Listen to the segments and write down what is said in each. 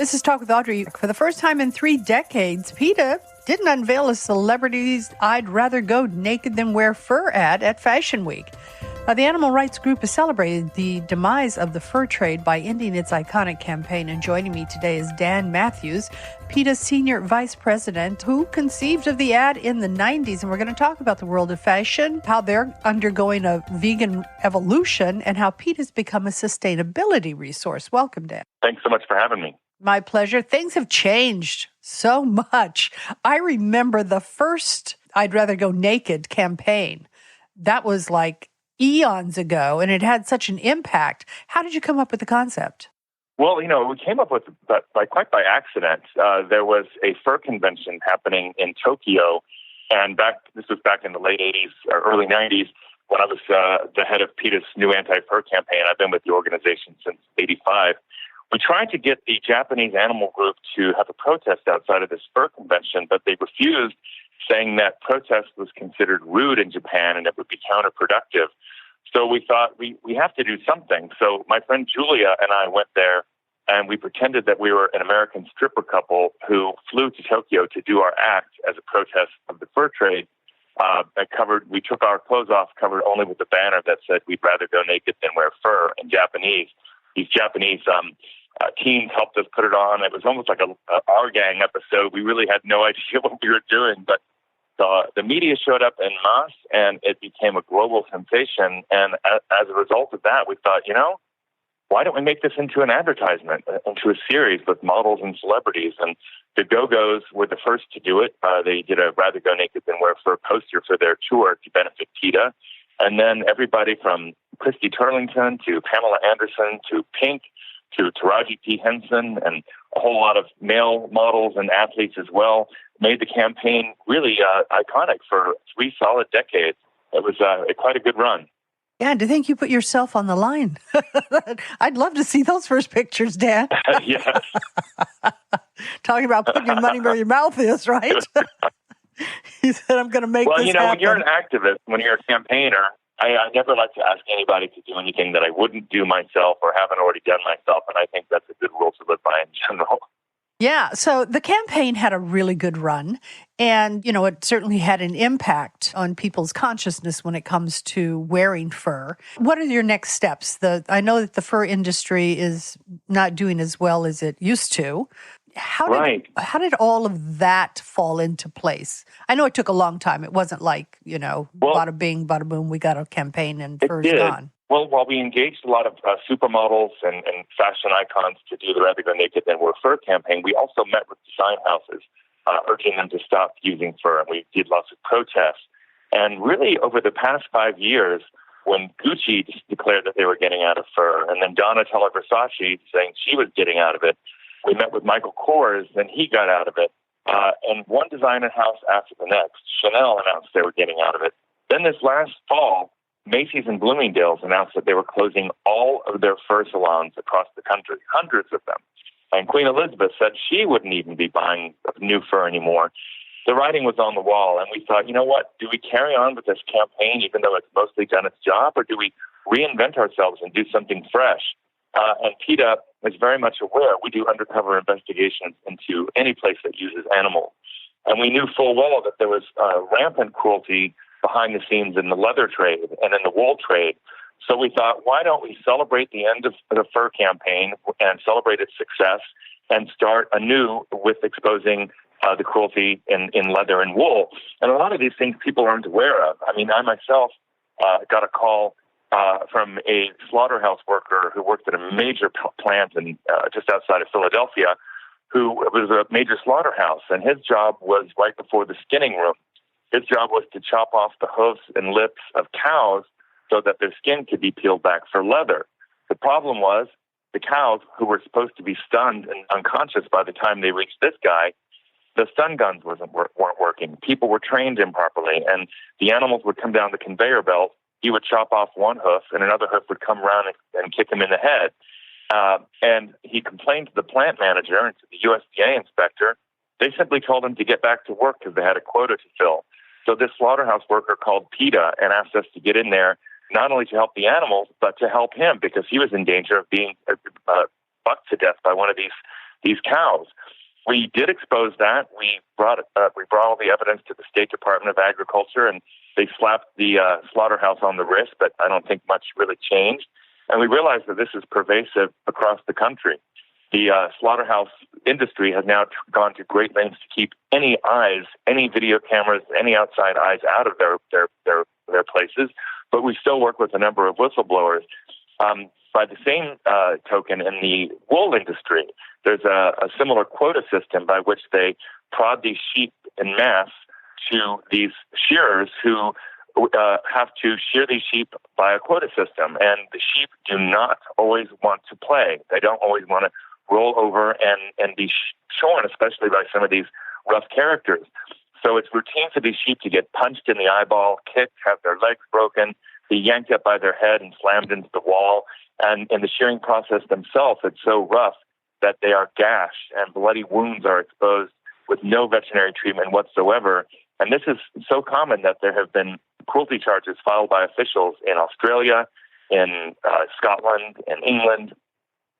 This is Talk with Audrey. For the first time in 3 decades, PETA didn't unveil a celebrity's I'd rather go naked than wear fur ad at Fashion Week. The animal rights group has celebrated the demise of the fur trade by ending its iconic campaign. And joining me today is Dan Mathews, PETA Senior Vice President, who conceived of the ad in the 90s. And we're going to talk about the world of fashion, how they're undergoing a vegan evolution, and how PETA's become a sustainability resource. Welcome, Dan. Thanks so much for having me. My pleasure. Things have changed so much. I remember the first I'd Rather Go Naked campaign. That was like eons ago, and it had such an impact. How did you come up with the concept? Well, we came up with quite by accident. There was a fur convention happening in Tokyo, and this was back in the late 80s or early 90s when I was the head of PETA's new anti-fur campaign. I've been with the organization since 85. We tried to get the Japanese animal group to have a protest outside of this fur convention, but they refused, saying that protest was considered rude in Japan and it would be counterproductive. So we thought we have to do something. So my friend Julia and I went there, and we pretended that we were an American stripper couple who flew to Tokyo to do our act as a protest of the fur trade. We took our clothes off, covered only with the banner that said, "We'd rather go naked than wear fur," in Japanese. These Japanese teens helped us put it on. It was almost like a Our Gang episode. We really had no idea what we were doing, but the media showed up en masse, and it became a global sensation. And as a result of that, we thought, why don't we make this into an advertisement, into a series with models and celebrities? And the Go-Go's were the first to do it. They did a Rather Go Naked Than Wear Fur poster for their tour to benefit PETA. And then everybody from Christy Turlington to Pamela Anderson to Pink to Taraji P. Henson and a whole lot of male models and athletes as well made the campaign really iconic for 3 solid decades. It was quite a good run. Yeah, and to think you put yourself on the line. I'd love to see those first pictures, Dan. Yes. Talking about putting your money where your mouth is, right? He said, I'm going to make this happen. When you're an activist, when you're a campaigner, I never like to ask anybody to do anything that I wouldn't do myself or haven't already done myself, and I think that's a good rule to live by in general. Yeah, so the campaign had a really good run, and, it certainly had an impact on people's consciousness when it comes to wearing fur. What are your next steps? I know that the fur industry is not doing as well as it used to. How did all of that fall into place? I know it took a long time. It wasn't like, bada bing, bada boom, we got a campaign and fur's gone. Well, while we engaged a lot of supermodels and fashion icons to do the Rather Go Naked Than Wear Fur campaign, we also met with design houses, urging them to stop using fur, and we did lots of protests. And really, over the past 5 years, when Gucci declared that they were getting out of fur, and then Donatella Versace saying she was getting out of it, we met with Michael Kors, and he got out of it. And one designer house after the next, Chanel announced they were getting out of it. Then this last fall, Macy's and Bloomingdale's announced that they were closing all of their fur salons across the country, hundreds of them. And Queen Elizabeth said she wouldn't even be buying new fur anymore. The writing was on the wall, and we thought, what? Do we carry on with this campaign even though it's mostly done its job, or do we reinvent ourselves and do something fresh? And PETA is very much aware. We do undercover investigations into any place that uses animals. And we knew full well that there was rampant cruelty behind the scenes in the leather trade and in the wool trade. So we thought, why don't we celebrate the end of the fur campaign and celebrate its success and start anew with exposing the cruelty in leather and wool? And a lot of these things people aren't aware of. I mean, I myself got a call from a slaughterhouse worker who worked at a major plant just outside of Philadelphia, who was a major slaughterhouse, and his job was right before the skinning room. His job was to chop off the hoofs and lips of cows so that their skin could be peeled back for leather. The problem was the cows, who were supposed to be stunned and unconscious by the time they reached this guy, the stun guns weren't working. People were trained improperly, and the animals would come down the conveyor belt. He would chop off one hoof, and another hoof would come around and kick him in the head. And he complained to the plant manager and to the USDA inspector. They simply told him to get back to work because they had a quota to fill. So this slaughterhouse worker called PETA and asked us to get in there, not only to help the animals, but to help him because he was in danger of being bucked to death by one of these these cows. We did expose that. We brought all the evidence to the State Department of Agriculture, and they slapped the slaughterhouse on the wrist, but I don't think much really changed. And we realized that this is pervasive across the country. The slaughterhouse industry has now gone to great lengths to keep any eyes, any video cameras, any outside eyes out of their places. But we still work with a number of whistleblowers. By the same token, in the wool industry, there's a similar quota system by which they prod these sheep in mass to these shearers who have to shear these sheep by a quota system. And the sheep do not always want to play. They don't always want to roll over and be shorn, especially by some of these rough characters. So it's routine for these sheep to get punched in the eyeball, kicked, have their legs broken, be yanked up by their head and slammed into the wall. And in the shearing process themselves, it's so rough that they are gashed and bloody wounds are exposed with no veterinary treatment whatsoever. And this is so common that there have been cruelty charges filed by officials in Australia, in Scotland, in England.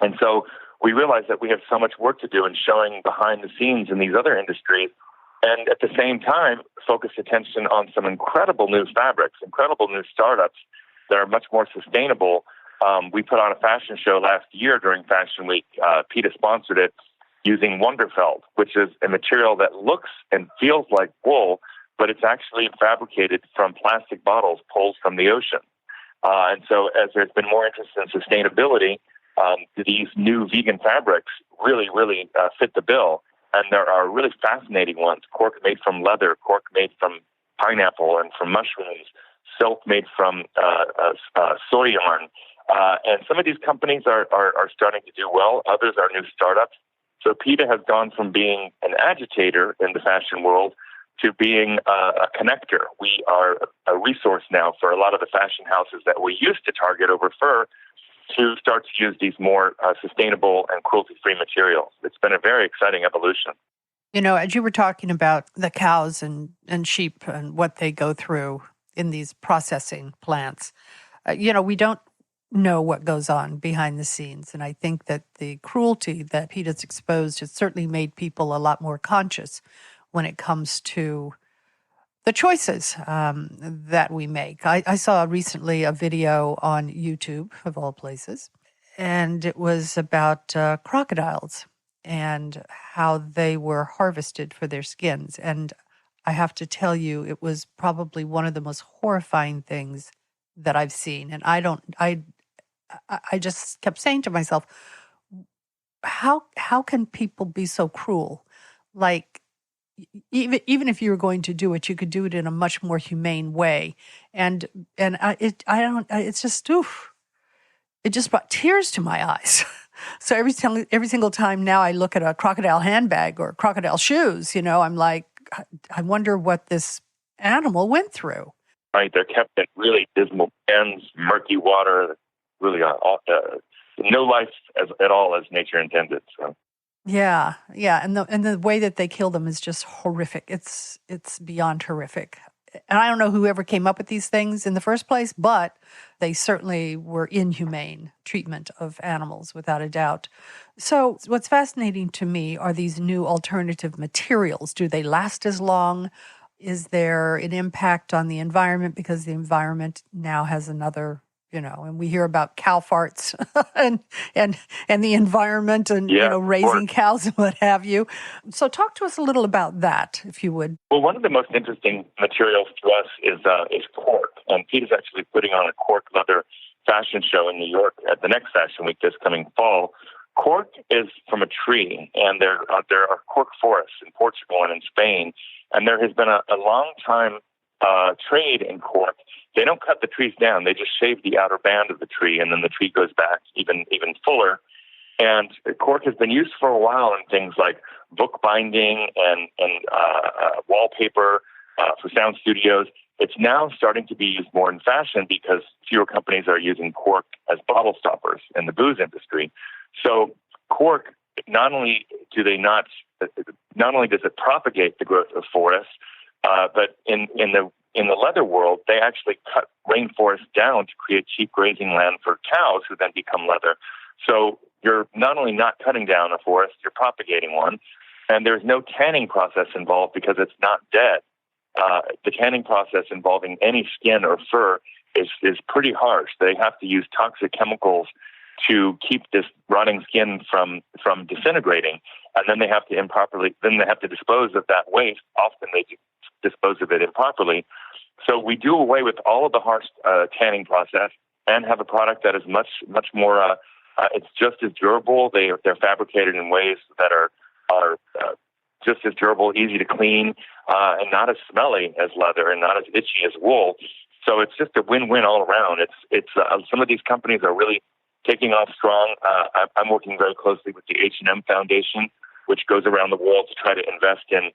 And so we realize that we have so much work to do in showing behind the scenes in these other industries, and at the same time focus attention on some incredible new fabrics, incredible new startups that are much more sustainable. We put on a fashion show last year during Fashion Week. PETA sponsored it, using Wonderfeld, which is a material that looks and feels like wool, but it's actually fabricated from plastic bottles pulled from the ocean. And so as there's been more interest in sustainability, these new vegan fabrics really fit the bill. And there are really fascinating ones: cork made from leather, cork made from pineapple and from mushrooms, silk made from soy yarn. And some of these companies are starting to do well. Others are new startups. So PETA has gone from being an agitator in the fashion world to being a connector. We are a resource now for a lot of the fashion houses that we used to target over fur to start to use these more sustainable and cruelty-free materials. It's been a very exciting evolution. You know, as you were talking about the cows and sheep and what they go through in these processing plants, we don't know what goes on behind the scenes. And I think that the cruelty that PETA's exposed has certainly made people a lot more conscious when it comes to the choices that we make. I saw recently a video on YouTube, of all places, and it was about crocodiles and how they were harvested for their skins. And I have to tell you, it was probably one of the most horrifying things that I've seen. And I just kept saying to myself, how can people be so cruel? Like, even if you were going to do it, you could do it in a much more humane way. It's just, it just brought tears to my eyes. So every single time now I look at a crocodile handbag or crocodile shoes, I'm like, I wonder what this animal went through. Right, they're kept in really dismal pens, murky water, really no life at all as nature intended. So. Yeah, and the way that they kill them is just horrific. It's beyond horrific. And I don't know whoever came up with these things in the first place, but they certainly were inhumane treatment of animals, without a doubt. So what's fascinating to me are these new alternative materials. Do they last as long? Is there an impact on the environment because the environment now has another, and we hear about cow farts and the environment and, raising cows and what have you. So talk to us a little about that, if you would. Well, one of the most interesting materials to us is cork. And PETA is actually putting on a cork leather fashion show in New York at the next Fashion Week this coming fall. Cork is from a tree, and there are cork forests in Portugal and in Spain. And there has been a long time trade in cork. They don't cut the trees down. They just shave the outer band of the tree, and then the tree goes back even fuller. And cork has been used for a while in things like book binding and wallpaper for sound studios. It's now starting to be used more in fashion because fewer companies are using cork as bottle stoppers in the booze industry. So cork, not only does it propagate the growth of forests, but in the leather world, they actually cut rainforests down to create cheap grazing land for cows who then become leather. So you're not only not cutting down a forest, you're propagating one. And there's no tanning process involved because it's not dead. The tanning process involving any skin or fur is pretty harsh. They have to use toxic chemicals to keep this rotting skin from disintegrating, and then they have to dispose of that waste. Often they dispose of it improperly. So we do away with all of the harsh tanning process and have a product that is much more. It's just as durable. They're fabricated in ways that are just as durable, easy to clean, and not as smelly as leather and not as itchy as wool. So it's just a win-win all around. It's some of these companies are really taking off strong. I'm working very closely with the H&M Foundation, which goes around the world to try to invest in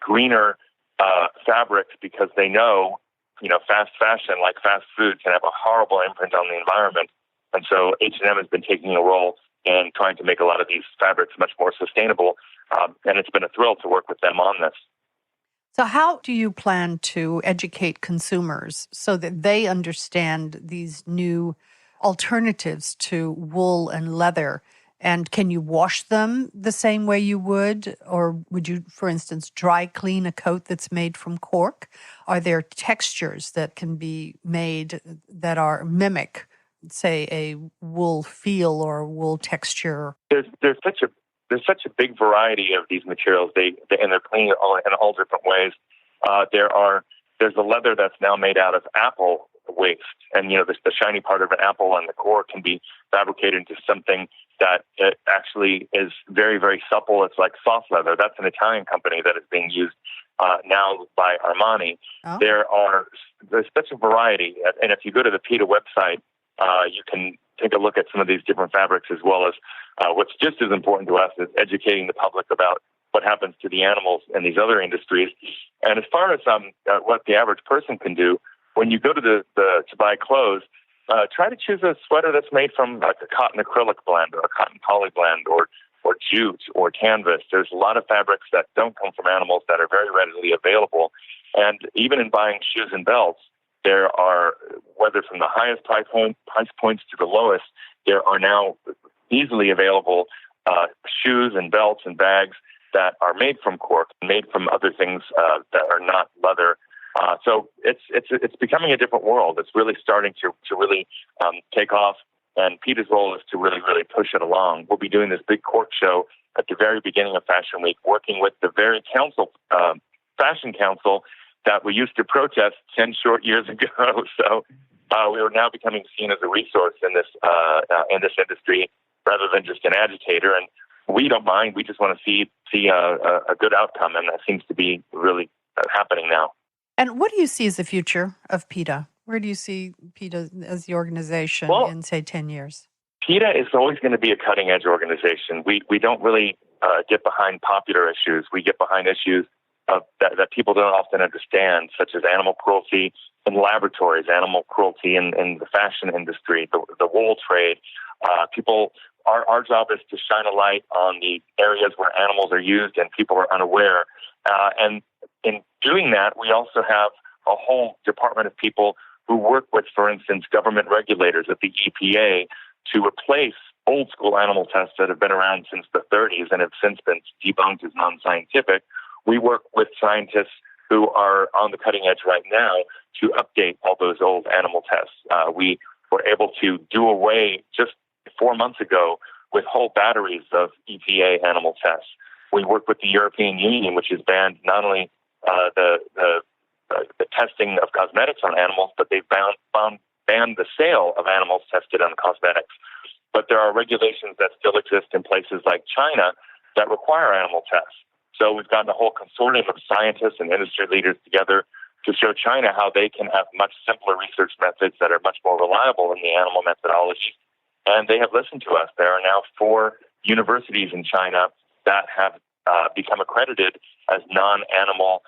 greener fabrics, because they know, fast fashion, like fast food, can have a horrible imprint on the environment. And so H&M has been taking a role in trying to make a lot of these fabrics much more sustainable. And it's been a thrill to work with them on this. So how do you plan to educate consumers so that they understand these new alternatives to wool and leather? And can you wash them the same way you would? Or would you, for instance, dry clean a coat that's made from cork? Are there textures that can be made that are mimic, say, a wool feel or a wool texture? There's such a big variety of these materials. And they're clean in all different ways. There's a leather that's now made out of apple waste, and the shiny part of an apple and the core can be fabricated into something that it actually is very, very supple. It's like soft leather. That's an Italian company that is being used now by Armani. Oh. There's such a variety, and if you go to the PETA website, you can take a look at some of these different fabrics, as well as what's just as important to us is educating the public about what happens to the animals in these other industries. And as far as what the average person can do, when you go to to buy clothes, try to choose a sweater that's made from like a cotton acrylic blend or a cotton poly blend or jute or canvas. There's a lot of fabrics that don't come from animals that are very readily available. And even in buying shoes and belts, there are, whether from the highest price points to the lowest, there are now easily available shoes and belts and bags that are made from cork, made from other things that are not leather. So it's becoming a different world. It's really starting to really take off, and PETA's role is to really, really push it along. We'll be doing this big cork show at the very beginning of Fashion Week, working with the very Fashion Council that we used to protest 10 short years ago. So we are now becoming seen as a resource in this industry rather than just an agitator. And we don't mind. We just want to see a good outcome, and that seems to be really happening now. And what do you see as the future of PETA? Where do you see PETA as the organization in, say, 10 years? PETA is always going to be a cutting-edge organization. We don't really get behind popular issues. We get behind issues that people don't often understand, such as animal cruelty in laboratories, animal cruelty in the fashion industry, the wool trade. Our job is to shine a light on the areas where animals are used and people are unaware. And in doing that, we also have a whole department of people who work with, for instance, government regulators at the EPA to replace old school animal tests that have been around since the 30s and have since been debunked as non-scientific. We work with scientists who are on the cutting edge right now to update all those old animal tests. We were able to do away just 4 months ago with whole batteries of EPA animal tests. We work with the European Union, which has banned not only the testing of cosmetics on animals, but they've banned the sale of animals tested on cosmetics. But there are regulations that still exist in places like China that require animal tests. So we've gotten a whole consortium of scientists and industry leaders together to show China how they can have much simpler research methods that are much more reliable in the animal methodology. And they have listened to us. There are now 4 universities in China that have become accredited as non-animal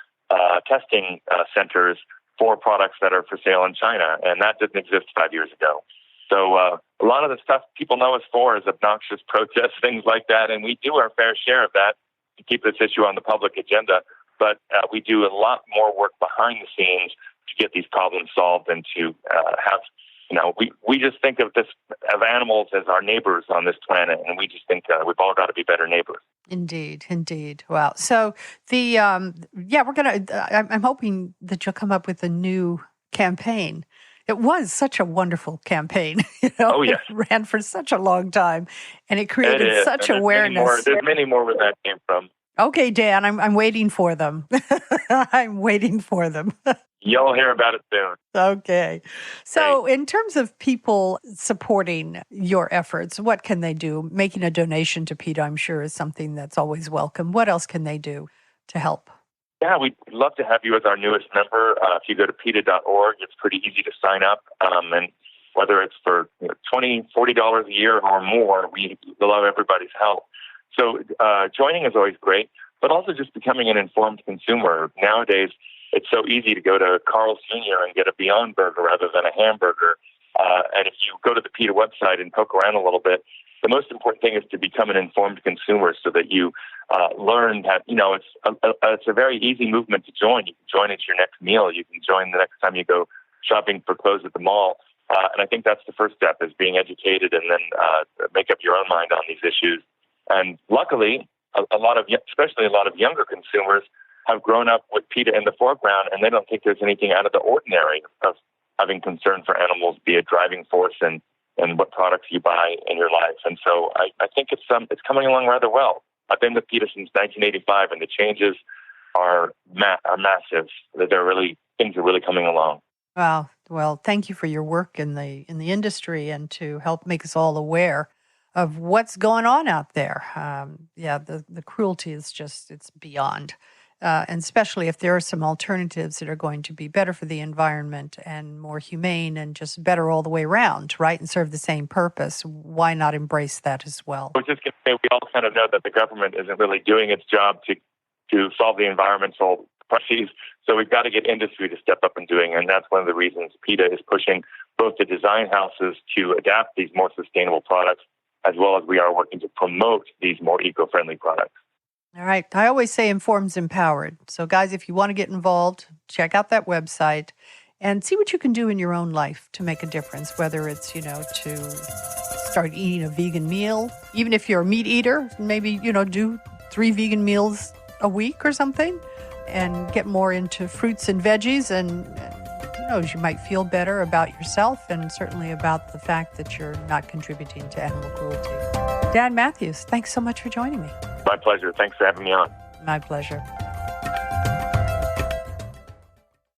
testing centers for products that are for sale in China. And that didn't exist 5 years ago. So a lot of the stuff people know us for is obnoxious protests, things like that. And we do our fair share of that to keep this issue on the public agenda. But we do a lot more work behind the scenes to get these problems solved and to have we just think of animals as our neighbors on this planet, and we just think we've all got to be better neighbors. Indeed. Wow. So I'm hoping that you'll come up with a new campaign. It was such a wonderful campaign. Oh, yes. It ran for such a long time, and it created such awareness. There's many more where that came from. Okay, Dan, I'm waiting for them. I'm waiting for them. You'll hear about it soon. Okay. So in terms of people supporting your efforts, what can they do? Making a donation to PETA, I'm sure, is something that's always welcome. What else can they do to help? Yeah, we'd love to have you as our newest member. If you go to PETA.org, it's pretty easy to sign up. And whether it's for $20, $40 a year or more, we love everybody's help. So joining is always great, but also just becoming an informed consumer. Nowadays, it's so easy to go to Carl's Jr. and get a Beyond Burger rather than a hamburger. And if you go to the PETA website and poke around a little bit, the most important thing is to become an informed consumer so that you learn that, it's a very easy movement to join. You can join at your next meal. You can join the next time you go shopping for clothes at the mall. And I think that's the first step, is being educated and then make up your own mind on these issues. And luckily, especially a lot of younger consumers have grown up with PETA in the foreground, and they don't think there's anything out of the ordinary of having concern for animals, be a driving force in what products you buy in your life. And so I think it's coming along rather well. I've been with PETA since 1985, and the changes are massive. Things are really coming along. Wow. Well, thank you for your work in the industry and to help make us all aware of what's going on out there. The cruelty is it's beyond. And especially if there are some alternatives that are going to be better for the environment and more humane and just better all the way around, right, and serve the same purpose, why not embrace that as well? I was just going to say, we all kind of know that the government isn't really doing its job to solve the environmental crises, so we've got to get industry to step up and doing it, and that's one of the reasons PETA is pushing both the design houses to adapt these more sustainable products, as well as we are working to promote these more eco-friendly products. All right. I always say informed's empowered. So guys, if you want to get involved, check out that website and see what you can do in your own life to make a difference, whether it's, to start eating a vegan meal. Even if you're a meat eater, maybe, do 3 vegan meals a week or something and get more into fruits and veggies. And who knows, you might feel better about yourself and certainly about the fact that you're not contributing to animal cruelty. Dan Mathews, thanks so much for joining me. My pleasure. Thanks for having me on. My pleasure.